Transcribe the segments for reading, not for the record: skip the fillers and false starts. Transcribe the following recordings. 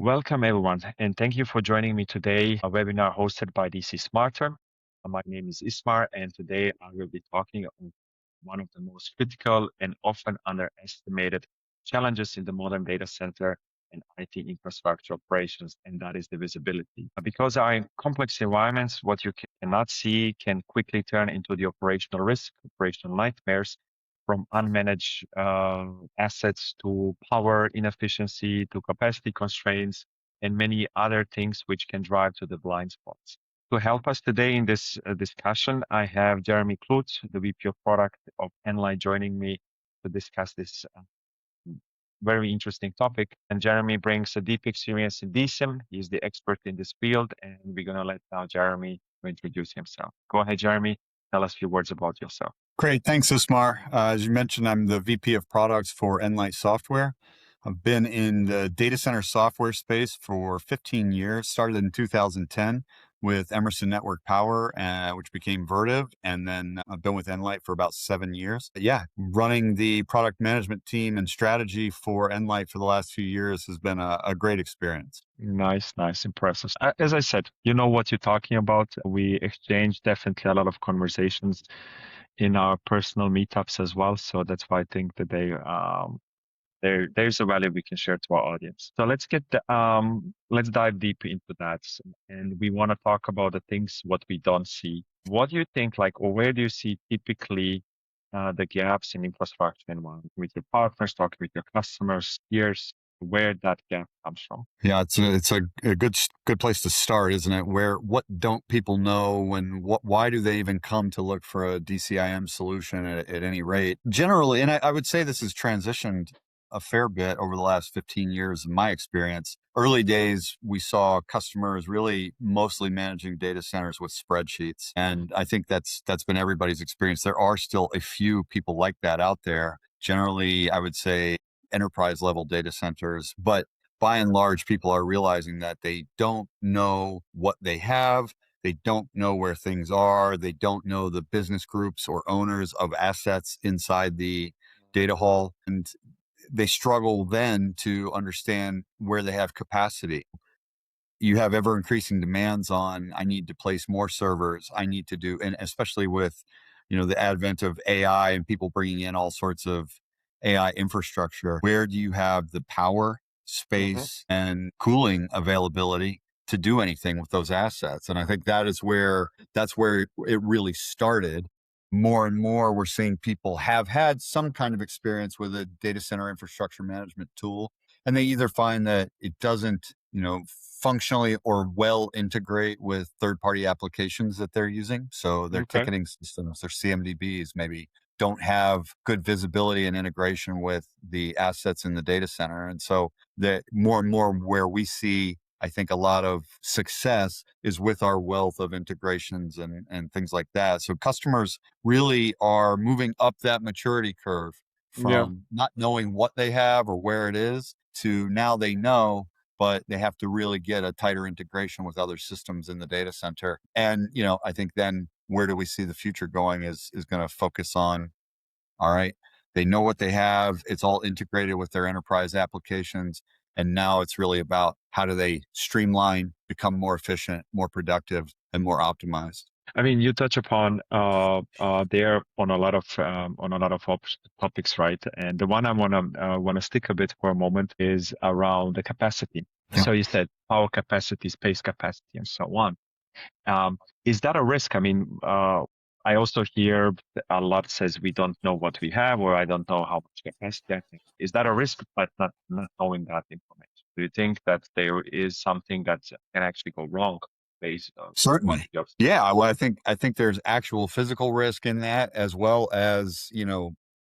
Welcome, everyone, and thank you for joining me today, a webinar hosted by DC Smarter. My name is Ismar, and today I will be talking on one of the most critical and often underestimated challenges in the modern data center and IT infrastructure operations, and that is the visibility. Because our in complex environments, what you cannot see can quickly turn into the operational risk, operational nightmares, from unmanaged assets to power inefficiency to capacity constraints and many other things which can drive to the blind spots. To help us today in this discussion, I have Jeremy Klutz, the VP of Product of Nlyte, joining me to discuss this very interesting topic. And Jeremy brings a deep experience in DCIM. He's the expert in this field, and we're going to let now Jeremy introduce himself. Go ahead, Jeremy. Tell us a few words about yourself. Great. Thanks, Ismar. As you mentioned, I'm the VP of products for Nlyte Software. I've been in the data center software space for 15 years, started in 2010 with Emerson Network Power, which became Vertiv. And then I've been with Nlyte for about 7 years. Yeah, running the product management team and strategy for Nlyte for the last few years has been a great experience. Nice, impressive. As I said, you know what you're talking about. We exchange definitely a lot of conversations in our personal meetups as well. So that's why I think that there's a value we can share to our audience. So let's dive deep into that. And we want to talk about the things what we don't see. What do you think, or where do you see typically the gaps in infrastructure environment with your partners, talking with your customers, peers, where that gap comes from? Yeah, it's a good place to start, isn't it? What don't people know, and why do they even come to look for a DCIM solution at any rate? Generally, and I would say this has transitioned a fair bit over the last 15 years in my experience. Early days, we saw customers really mostly managing data centers with spreadsheets. And I think that's been everybody's experience. There are still a few people like that out there. Generally, I would say enterprise level data centers, but by and large, people are realizing that they don't know what they have. They don't know where things are. They don't know the business groups or owners of assets inside the data hall. And they struggle then to understand where they have capacity. You have ever increasing demands on, I need to place more servers. I need to do, and especially with, the advent of AI and people bringing in all sorts of AI infrastructure, where do you have the power, space, and cooling availability to do anything with those assets? And I think that's where it really started. More and more, we're seeing people have had some kind of experience with a data center infrastructure management tool, and they either find that it doesn't, functionally or well integrate with third-party applications that they're using. So their ticketing systems, their CMDBs maybe don't have good visibility and integration with the assets in the data center. And so that more and more where we see, I think, a lot of success is with our wealth of integrations and things like that. So customers really are moving up that maturity curve from not knowing what they have or where it is to now they know, but they have to really get a tighter integration with other systems in the data center. And, I think then where do we see the future going is going to focus on, all right, they know what they have. It's all integrated with their enterprise applications. And now it's really about how do they streamline, become more efficient, more productive, and more optimized. I mean, you touch upon there on a lot of topics, right? And the one I wanna stick a bit for a moment is around the capacity. Yeah. So you said power capacity, space capacity, and so on. Is that a risk? I mean, I also hear a lot says we don't know what we have, or I don't know how much capacity I think. Is that a risk, but not knowing that information? Do you think that there is something that can actually go wrong based on Certainly. what Yeah. Well, I think there's actual physical risk in that, as well as,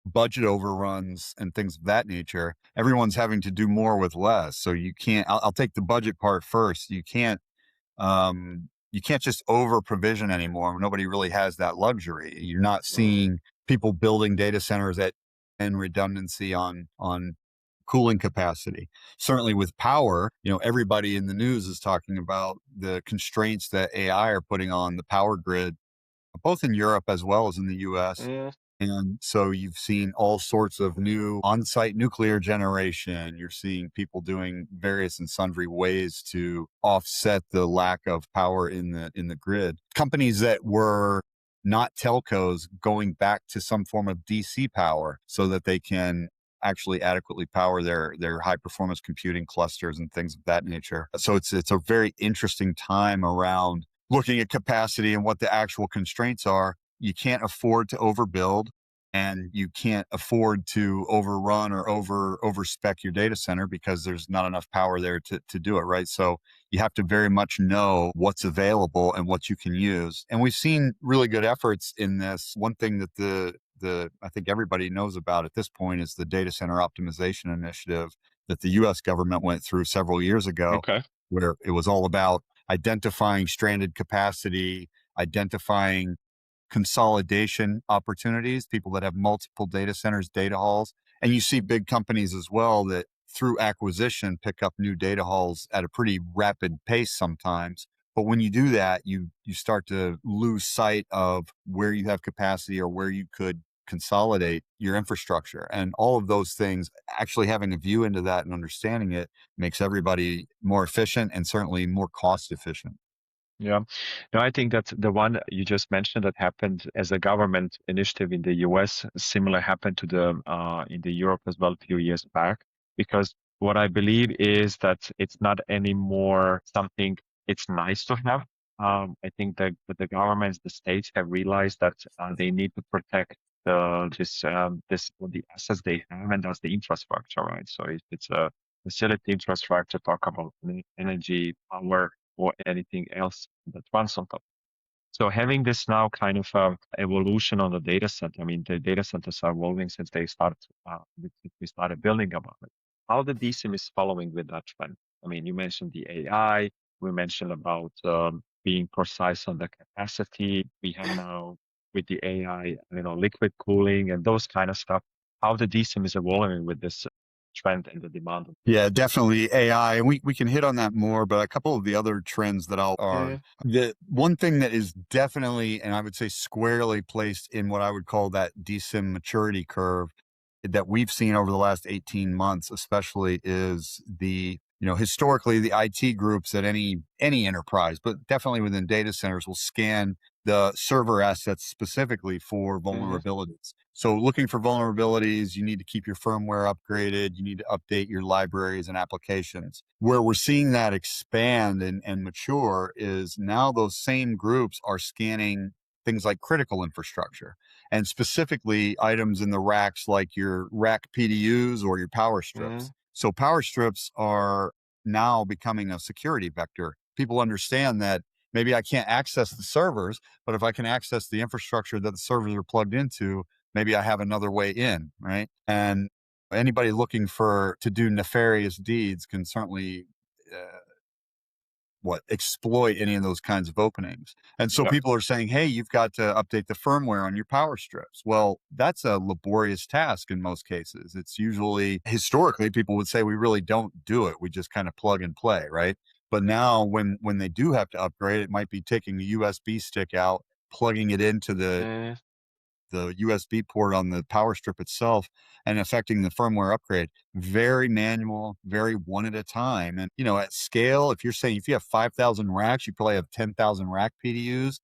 budget overruns and things of that nature. Everyone's having to do more with less. So you can't, I'll take the budget part first. You can't just over provision anymore. Nobody really has that luxury. You're not seeing people building data centers and redundancy on cooling capacity. Certainly with power, everybody in the news is talking about the constraints that AI are putting on the power grid, both in Europe as well as in the US. And so you've seen all sorts of new on-site nuclear generation. You're seeing people doing various and sundry ways to offset the lack of power in the grid. Companies that were not telcos going back to some form of DC power so that they can actually adequately power their high performance computing clusters and things of that nature. So it's a very interesting time around looking at capacity and what the actual constraints are. You can't afford to overbuild, and you can't afford to overrun or overspec your data center because there's not enough power there to do it, right? So you have to very much know what's available and what you can use. And we've seen really good efforts in this. One thing that the I think everybody knows about at this point is the data center optimization initiative that the US government went through several years ago, Okay. where it was all about identifying stranded capacity, identifying consolidation opportunities, people that have multiple data centers, data halls. And you see big companies as well that through acquisition pick up new data halls at a pretty rapid pace sometimes. But when you do that, you start to lose sight of where you have capacity or where you could consolidate your infrastructure. And all of those things, actually having a view into that and understanding it makes everybody more efficient and certainly more cost efficient. Yeah. No, I think that the one you just mentioned that happened as a government initiative in the US, similar happened to the in the Europe as well a few years back. Because what I believe is that it's not anymore something it's nice to have. I think that the governments, the states have realized that they need to protect this well, the assets they have, and that's the infrastructure, right? So if it's a facility infrastructure, talk about energy, power, or anything else that runs on top. So having this now kind of evolution on the data center, I mean, the data centers are evolving since they started, since we started building about it. How the DCIM is following with that trend? I mean, you mentioned the AI, we mentioned about being precise on the capacity. We have now with the AI, liquid cooling and those kind of stuff. How the DCIM is evolving with this trend and the demand. Yeah, definitely AI. And we can hit on that more, but a couple of the other trends that I'll are Mm, the one thing that is definitely, and I would say squarely placed in what I would call that DSIM maturity curve that we've seen over the last 18 months, especially is historically the IT groups at any enterprise, but definitely within data centers will scan the server assets specifically for mhm, vulnerabilities. So looking for vulnerabilities, you need to keep your firmware upgraded. You need to update your libraries and applications. Where we're seeing that expand and mature is now those same groups are scanning things like critical infrastructure and specifically items in the racks like your rack PDUs or your power strips. mhm, So power strips are now becoming a security vector. People understand that maybe I can't access the servers, but if I can access the infrastructure that the servers are plugged into, maybe I have another way in, right? And anybody looking for to do nefarious deeds can certainly uh, exploit any of those kinds of openings. And so yeah, people are saying, hey, you've got to update the firmware on your power strips. Well, that's a laborious task in most cases. It's usually historically people would say we really don't do it. We just kind of plug and play, right? But now when they do have to upgrade, it might be taking a USB stick out, plugging it into mm, the USB port on the power strip itself and affecting the firmware upgrade. Very manual, very one at a time. And, at scale, if you're saying if you have 5,000 racks, you probably have 10,000 rack PDUs,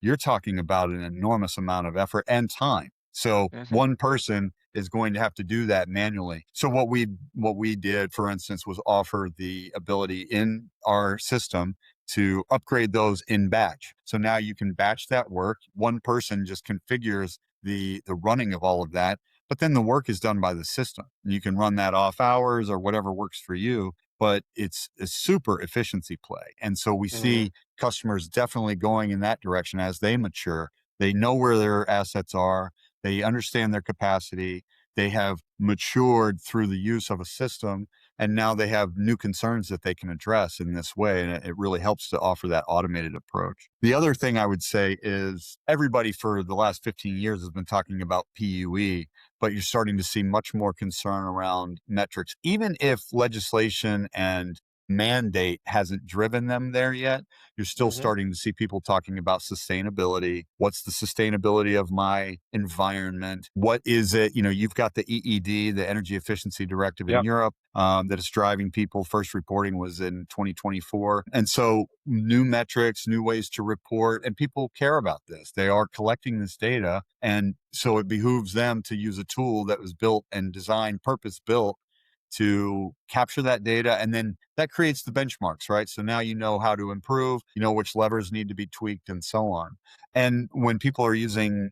you're talking about an enormous amount of effort and time. So mhm, one person is going to have to do that manually. So what we did, for instance, was offer the ability in our system to upgrade those in batch. So now you can batch that work. One person just configures the running of all of that, but then the work is done by the system. You can run that off hours or whatever works for you, but it's a super efficiency play. And so we mhm, see customers definitely going in that direction as they mature. They know where their assets are, they understand their capacity, they have matured through the use of a system, and now they have new concerns that they can address in this way. And it really helps to offer that automated approach. The other thing I would say is everybody for the last 15 years has been talking about PUE, but you're starting to see much more concern around metrics, even if legislation and mandate hasn't driven them there yet. You're still Hmm. starting to see people talking about sustainability. What's the sustainability of my environment? What is it? You've got the EED, the Energy Efficiency Directive in Yeah. Europe, that is driving people. First reporting was in 2024. And so new metrics, new ways to report, and people care about this. They are collecting this data. And so it behooves them to use a tool that was built and designed, purpose built to capture that data, and then that creates the benchmarks, right? So now you know how to improve, which levers need to be tweaked, and so on. And when people are using,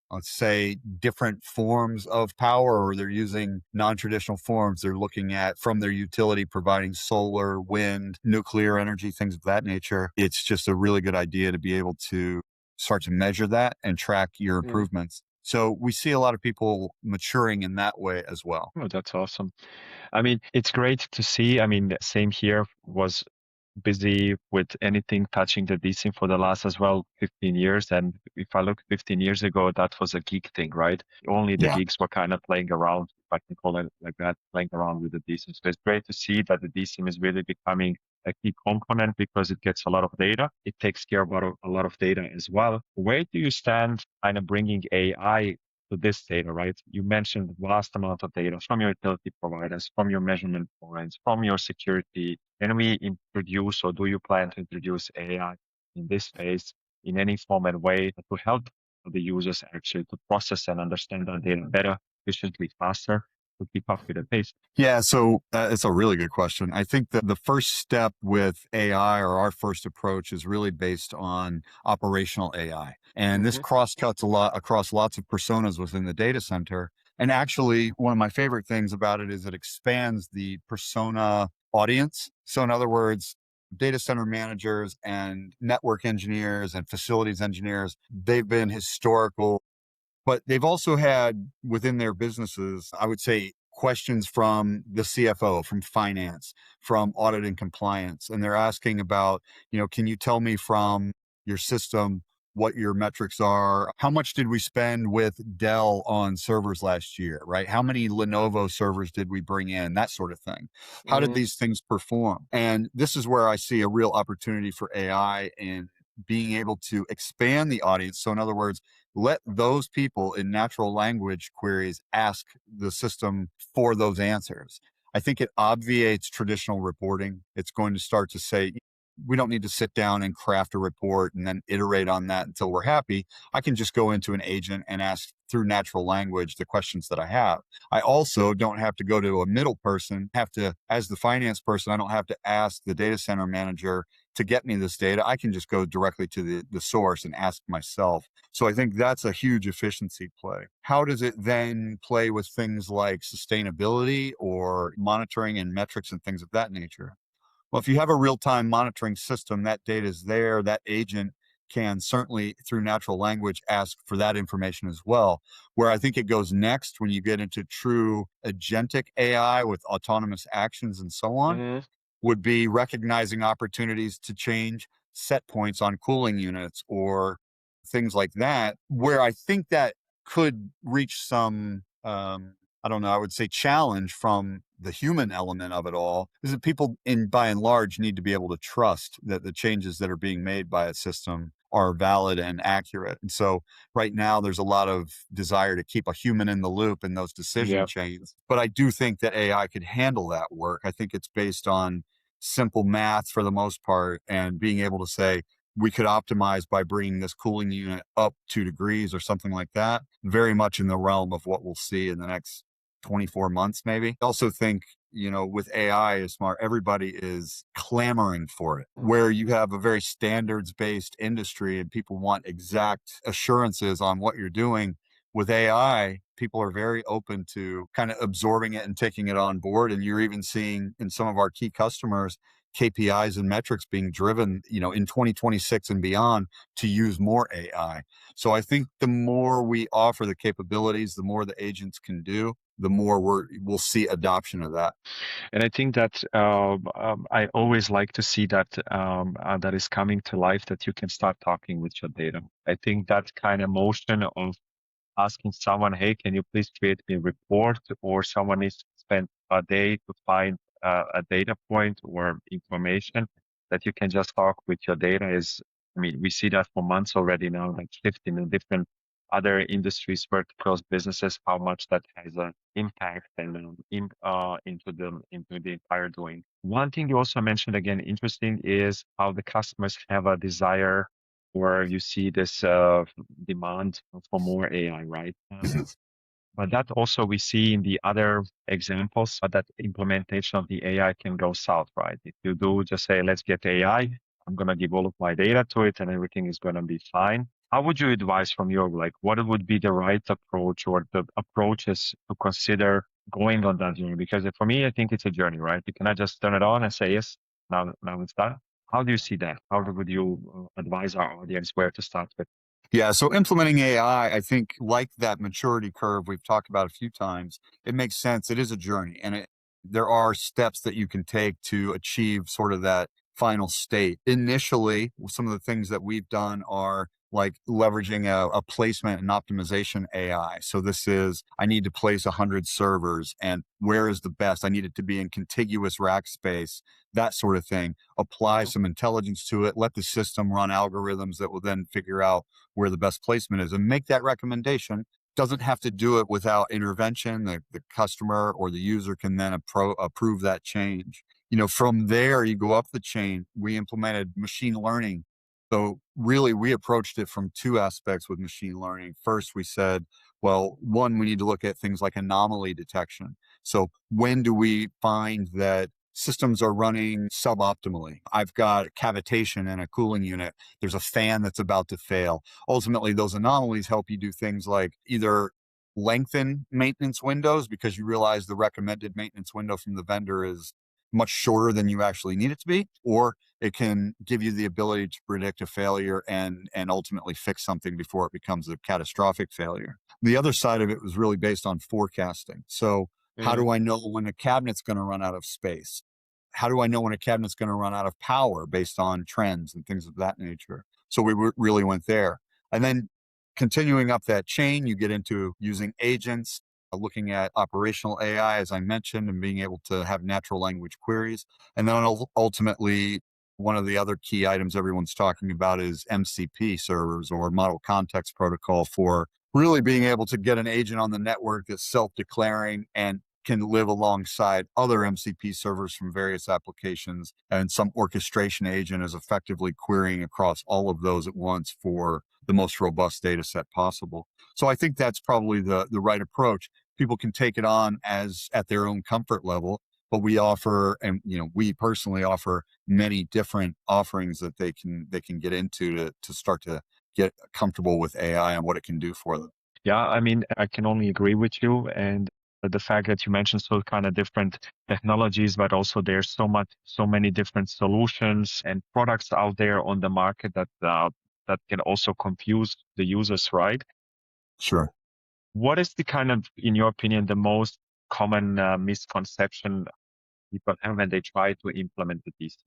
let's say, different forms of power, or they're using non-traditional forms, they're looking at from their utility providing solar, wind, nuclear energy, things of that nature. It's just a really good idea to be able to start to measure that and track your Mhm. improvements. So we see a lot of people maturing in that way as well. Oh, that's awesome. I mean, it's great to see. I mean, same here, was busy with anything touching the DCIM for the last as well 15 years. And if I look 15 years ago, that was a geek thing, right? Only the Yeah. geeks were kind of playing around, if I can call it like that, playing around with the DCIM. So it's great to see that the DCIM is really becoming a key component because it gets a lot of data. It takes care of a lot of data as well. Where do you stand kind of bringing AI to this data, right? You mentioned vast amount of data from your utility providers, from your measurement points, from your security. Can we introduce, or do you plan to introduce AI in this space in any form and way to help the users actually to process and understand that data better, efficiently, faster, to keep up with the pace? Yeah, so it's a really good question. I think that the first step with AI, or our first approach, is really based on operational AI. And this Hmm. cross cuts a lot across lots of personas within the data center. And actually, one of my favorite things about it is it expands the persona audience. So, in other words, data center managers and network engineers and facilities engineers, they've been historical, but they've also had within their businesses, I would say, questions from the CFO, from finance, from audit and compliance. And they're asking about, can you tell me from your system what your metrics are? How much did we spend with Dell on servers last year, right? How many Lenovo servers did we bring in? That sort of thing. How did Hmm. these things perform? And this is where I see a real opportunity for AI in being able to expand the audience. So, in other words, let those people in natural language queries ask the system for those answers. I think it obviates traditional reporting. It's going to start to say, we don't need to sit down and craft a report and then iterate on that until we're happy. I can just go into an agent and ask through natural language the questions that I have. I also don't have to go to a middle person, as the finance person, I don't have to ask the data center manager to get me this data. I can just go directly to the source and ask myself. So I think that's a huge efficiency play. How does it then play with things like sustainability or monitoring and metrics and things of that nature? Well, if you have a real time monitoring system, that data is there. That agent can certainly, through natural language, ask for that information as well. Where I think it goes next, when you get into true agentic AI with autonomous actions and so on, Hmm. would be recognizing opportunities to change set points on cooling units or things like that, where I think that could reach some, I don't know, I would say challenge from the human element of it all, is that people, in by and large, need to be able to trust that the changes that are being made by a system are valid and accurate. And so right now there's a lot of desire to keep a human in the loop in those decision Yeah. chains. But I do think that AI could handle that work. I think it's based on simple math for the most part, and being able to say, we could optimize by bringing this cooling unit up 2 degrees or something like that. Very much in the realm of what we'll see in the next 24 months, maybe. I also think, with AI is smart, everybody is clamoring for it, where you have a very standards based industry and people want exact assurances on what you're doing. With AI, people are very open to kind of absorbing it and taking it on board. And you're even seeing in some of our key customers, KPIs and metrics being driven, in 2026 and beyond, to use more AI. So I think the more we offer the capabilities, the more the agents can do, the more we'll see adoption of that. And I think that I always like to see that that is coming to life, that you can start talking with your data. I think that kind of motion of asking someone, hey, can you please create me a report, or someone needs to spend a day to find a data point or information that you can just talk with your data is, I mean, we see that for months already now, like 15 in different other industries, verticals, businesses, how much that has an impact and into the entire doing. One thing you also mentioned again, interesting, is how the customers have a desire, or you see this demand for more AI, right? But that also we see in the other examples, that implementation of the AI can go south, right? If you do just say, let's get AI, I'm going to give all of my data to it and everything is going to be fine. How would you advise from your, like, what would be the right approach or the approaches to consider going on that journey? Because for me, I think it's a journey, right? You cannot just turn it on and say, yes, now it's done. How do you see that? How would you advise our audience where to start with? Yeah, so implementing AI, I think, like that maturity curve we've talked about a few times, it makes sense. It is a journey, and there are steps that you can take to achieve sort of that final state. Initially, some of the things that we've done are like leveraging a placement and optimization AI. So this is, I need to place 100 servers, and where is the best? I need it to be in contiguous rack space, that sort of thing. Apply Mhm. some intelligence to it, let the system run algorithms that will then figure out where the best placement is and make that recommendation. Doesn't have to do it without intervention. The customer or the user can then approve that change. From there, you go up the chain. We implemented machine learning. So really, we approached it from two aspects with machine learning. First, we said, well, one, we need to look at things like anomaly detection. So when do we find that systems are running suboptimally? I've got cavitation in a cooling unit. There's a fan that's about to fail. Ultimately, those anomalies help you do things like either lengthen maintenance windows because you realize the recommended maintenance window from the vendor is much shorter than you actually need it to be, or it can give you the ability to predict a failure and ultimately fix something before it becomes a catastrophic failure. The other side of it was really based on forecasting. So how Mm. do I know when a cabinet's going to run out of space? How do I know when a cabinet's going to run out of power based on trends and things of that nature? So we really went there. And then continuing up that chain, you get into using agents, looking at operational AI, as I mentioned, and being able to have natural language queries. And then ultimately, one of the other key items everyone's talking about is MCP servers, or model context protocol, for really being able to get an agent on the network that's self-declaring and can live alongside other MCP servers from various applications. And some orchestration agent is effectively querying across all of those at once for the most robust data set possible. So I think that's probably the right approach. People can take it on as at their own comfort level, but we offer, and we personally offer many different offerings that they can get into to start to get comfortable with AI and what it can do for them. Yeah, I mean, I can only agree with you. And the fact that you mentioned so kind of different technologies, but also there's so many different solutions and products out there on the market that can also confuse the users, right? Sure. What is the kind of, in your opinion, the most common misconception people have when they try to implement these?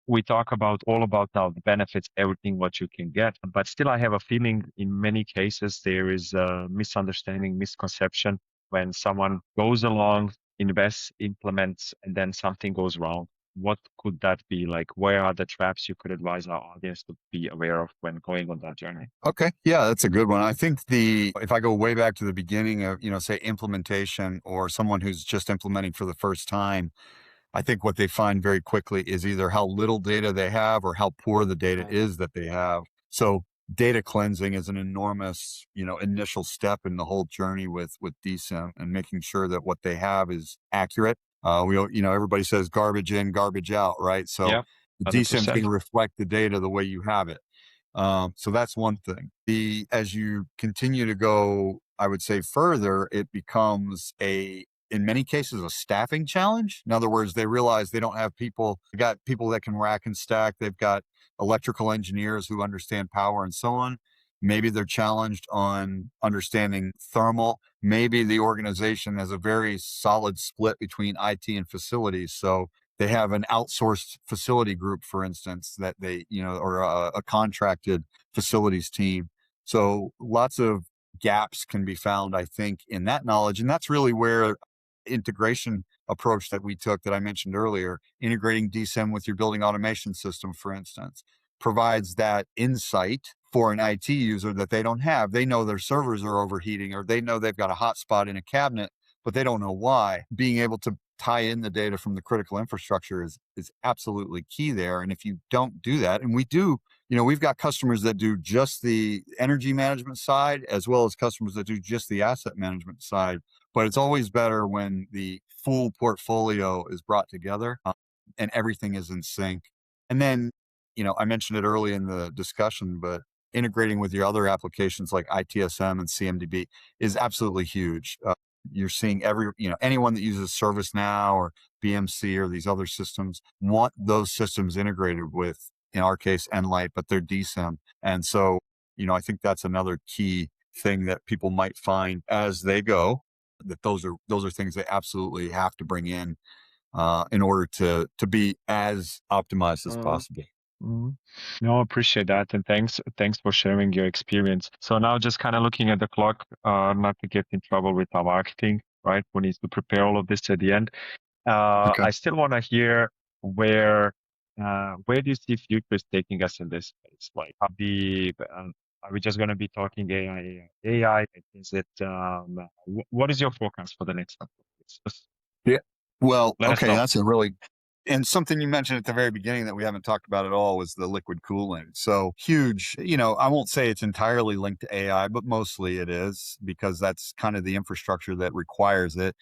We talk about all about now the benefits, everything what you can get, but still I have a feeling in many cases there is a misunderstanding, misconception when someone goes along, invests, implements, and then something goes wrong. What could that be? Like, where are the traps you could advise our audience to be aware of when going on that journey? Okay. Yeah, that's a good one. I think if I go way back to the beginning of, say implementation, or someone who's just implementing for the first time, I think what they find very quickly is either how little data they have or how poor the data Mm. is that they have. So data cleansing is an enormous, initial step in the whole journey with DCIM, and making sure that what they have is accurate. Everybody says garbage in, garbage out, right? So Yeah, the DCIM is going 100%. to reflect the data the way you have it. So that's one thing. As you continue to go, I would say further, it becomes in many cases, a staffing challenge. In other words, they realize they don't have people. They got people that can rack and stack. They've got electrical engineers who understand power and so on. Maybe they're challenged on understanding thermal. Maybe the organization has a very solid split between IT and facilities. So they have an outsourced facility group, for instance, that or a contracted facilities team. So lots of gaps can be found, I think, in that knowledge. And that's really where integration approach that we took that I mentioned earlier, integrating DCIM with your building automation system, for instance, provides that insight for an IT user that they don't have. They know their servers are overheating, or they know they've got a hotspot in a cabinet, but they don't know why. Being able to tie in the data from the critical infrastructure is absolutely key there. And if you don't do that, and we do, we've got customers that do just the energy management side, as well as customers that do just the asset management side. But it's always better when the full portfolio is brought together, and everything is in sync. And then, I mentioned it early in the discussion, but integrating with your other applications like ITSM and CMDB is absolutely huge. You're seeing anyone that uses ServiceNow or BMC or these other systems want those systems integrated with, in our case, Nlyte, but they're DCIM. And so, I think that's another key thing that people might find as they go, that those are things they absolutely have to bring in order to be as optimized as possible. Mm. No, appreciate that, and thanks for sharing your experience. So now, just kind of looking at the clock, not to get in trouble with our marketing, right? We need to prepare all of this at the end. Okay. I still want to hear where do you see future is taking us in this space? Like, are we just going to be talking AI? Is it what is your forecast for the next couple of years? Just Yeah. Well, let us okay, know. that's and something you mentioned at the very beginning that we haven't talked about at all was the liquid cooling. So huge, I won't say it's entirely linked to AI, but mostly it is, because that's kind of the infrastructure that requires it.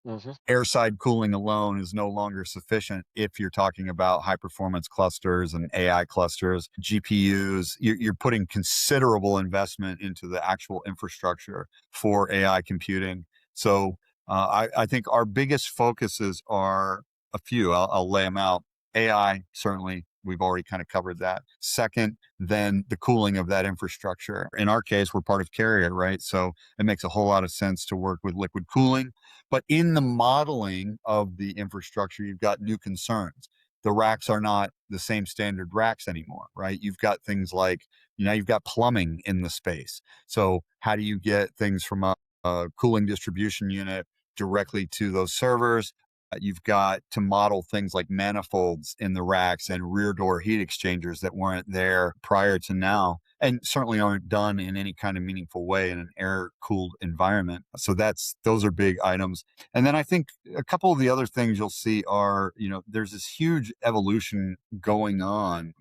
Mm-hmm. Airside cooling alone is no longer sufficient if you're talking about high performance clusters and AI clusters, GPUs. You're putting considerable investment into the actual infrastructure for AI computing. So I think our biggest focuses are a few. I'll lay them out. AI, certainly, we've already kind of covered that. Second, then the cooling of that infrastructure. In our case, we're part of Carrier, right? So it makes a whole lot of sense to work with liquid cooling. But in the modeling of the infrastructure, you've got new concerns. The racks are not the same standard racks anymore, right? You've got things like, you've got plumbing in the space. So how do you get things from a cooling distribution unit directly to those servers? You've got to model things like manifolds in the racks and rear door heat exchangers that weren't there prior to now, and certainly aren't done in any kind of meaningful way in an air cooled environment. So those are big items. And then I think a couple of the other things you'll see are, there's this huge evolution going on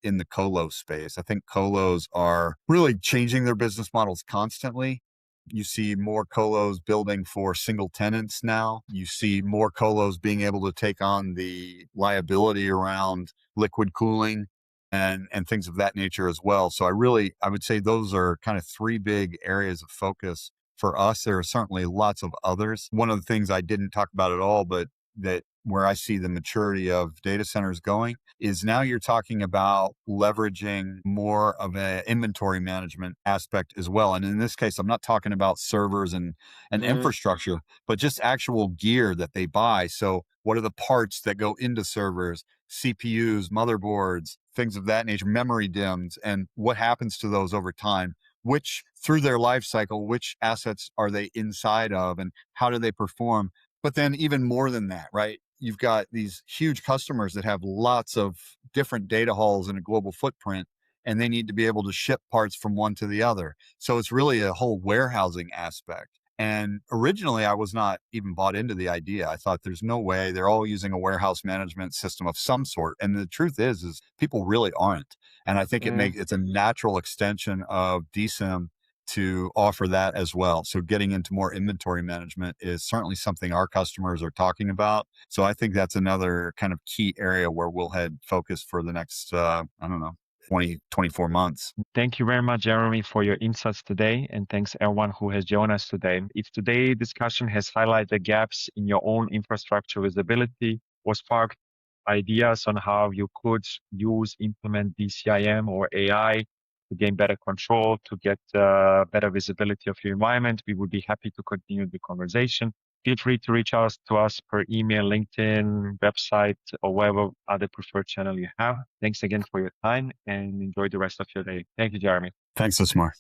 in the colo space. I think colos are really changing their business models constantly. You see more colos building for single tenants now. You see more colos being able to take on the liability around liquid cooling and things of that nature as well. So I would say those are kind of three big areas of focus for us. There are certainly lots of others. One of the things I didn't talk about at all, but that where I see the maturity of data centers going is now you're talking about leveraging more of an inventory management aspect as well. And in this case, I'm not talking about servers and infrastructure, but just actual gear that they buy. So what are the parts that go into servers, CPUs, motherboards, things of that nature, memory DIMMs, and what happens to those over time? Which, through their life cycle, which assets are they inside of, and how do they perform? But then even more than that, right? You've got these huge customers that have lots of different data halls in a global footprint, and they need to be able to ship parts from one to the other. So it's really a whole warehousing aspect. And originally, I was not even bought into the idea. I thought there's no way they're all using a warehouse management system of some sort. And the truth is people really aren't. And I think it's a natural extension of DCIM to offer that as well. So getting into more inventory management is certainly something our customers are talking about. So I think that's another kind of key area where we'll head focus for the next, 24 months. Thank you very much, Jeremy, for your insights today. And thanks everyone who has joined us today. If today's discussion has highlighted the gaps in your own infrastructure visibility or sparked ideas on how you could implement DCIM or AI to gain better control, to get better visibility of your environment, we would be happy to continue the conversation. Feel free to reach out to us per email, LinkedIn, website, or whatever other preferred channel you have. Thanks again for your time and enjoy the rest of your day. Thank you, Jeremy. Thanks, Ismar.